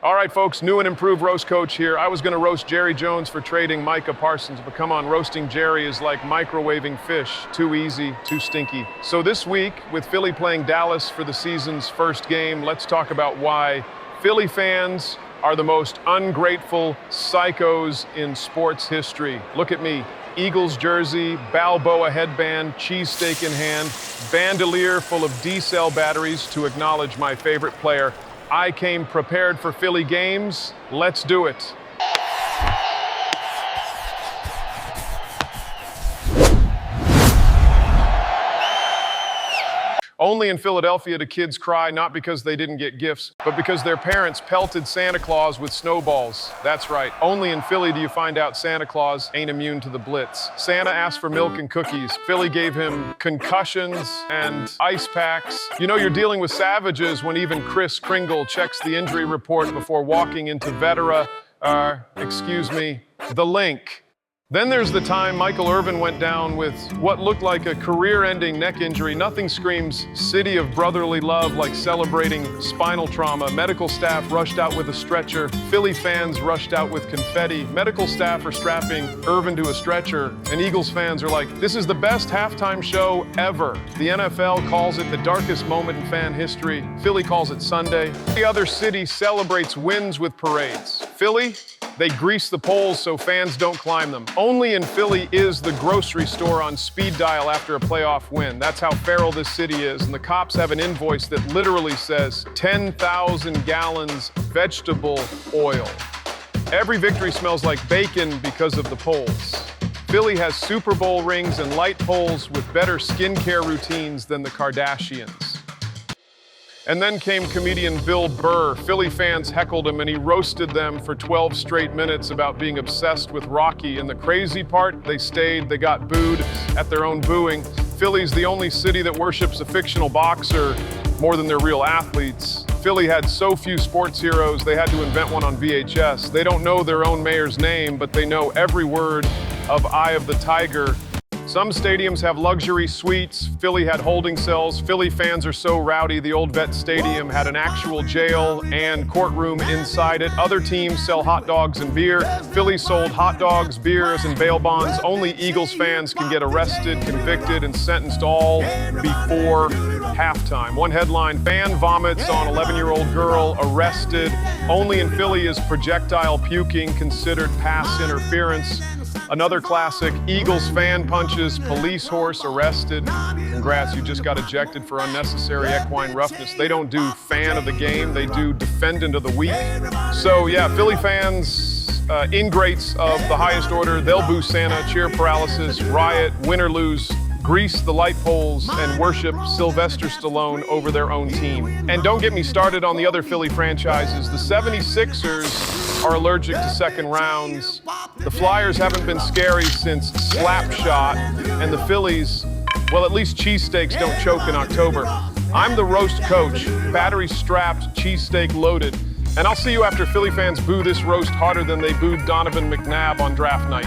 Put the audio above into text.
All right, folks, new and improved roast coach here. I was going to roast Jerry Jones for trading Micah Parsons, but come on, roasting Jerry is like microwaving fish. Too easy, too stinky. So this week, with Philly playing Dallas for the season's first game, let's talk about why Philly fans are the most ungrateful psychos in sports history. Look at me. Eagles jersey, Balboa headband, cheesesteak in hand, bandolier full of D-cell batteries to acknowledge my favorite player. I came prepared for Philly games. Let's do it. Only in Philadelphia do kids cry not because they didn't get gifts, but because their parents pelted Santa Claus with snowballs. That's right. Only in Philly do you find out Santa Claus ain't immune to the blitz. Santa asked for milk and cookies. Philly gave him concussions and ice packs. You know you're dealing with savages when even Kris Kringle checks the injury report before walking into the link. Then there's the time Michael Irvin went down with what looked like a career-ending neck injury. Nothing screams city of brotherly love like celebrating spinal trauma. Medical staff rushed out with a stretcher. Philly fans rushed out with confetti. Medical staff are strapping Irvin to a stretcher, and Eagles fans are like, this is the best halftime show ever. The NFL calls it the darkest moment in fan history. Philly calls it Sunday. The other city celebrates wins with parades. Philly, they grease the poles so fans don't climb them. Only in Philly is the grocery store on speed dial after a playoff win. That's how feral this city is. And the cops have an invoice that literally says 10,000 gallons vegetable oil. Every victory smells like bacon because of the poles. Philly has Super Bowl rings and light poles with better skincare routines than the Kardashians. And then came comedian Bill Burr. Philly fans heckled him and he roasted them for 12 straight minutes about being obsessed with Rocky. And the crazy part, they stayed, they got booed at their own booing. Philly's the only city that worships a fictional boxer more than their real athletes. Philly had so few sports heroes, they had to invent one on VHS. They don't know their own mayor's name, but they know every word of Eye of the Tiger. Some stadiums have luxury suites. Philly had holding cells. Philly fans are so rowdy, the old Vet Stadium had an actual jail and courtroom inside it. Other teams sell hot dogs and beer. Philly sold hot dogs, beers, and bail bonds. Only Eagles fans can get arrested, convicted, and sentenced all before halftime. One headline, fan vomits on 11-year-old girl arrested. Only in Philly is projectile puking considered pass interference. Another classic, Eagles fan punches police horse arrested. Congrats, you just got ejected for unnecessary equine roughness. They don't do fan of the game, they do defendant of the week. So yeah, Philly fans, ingrates of the highest order, they'll boo Santa, cheer paralysis, riot, win or lose, grease the light poles, and worship Sylvester Stallone over their own team. And don't get me started on the other Philly franchises. The 76ers are allergic to second rounds. The Flyers haven't been scary since Slapshot. And the Phillies, well, at least cheesesteaks don't choke in October. I'm the roast coach, battery strapped, cheesesteak loaded. And I'll see you after Philly fans boo this roast harder than they booed Donovan McNabb on draft night.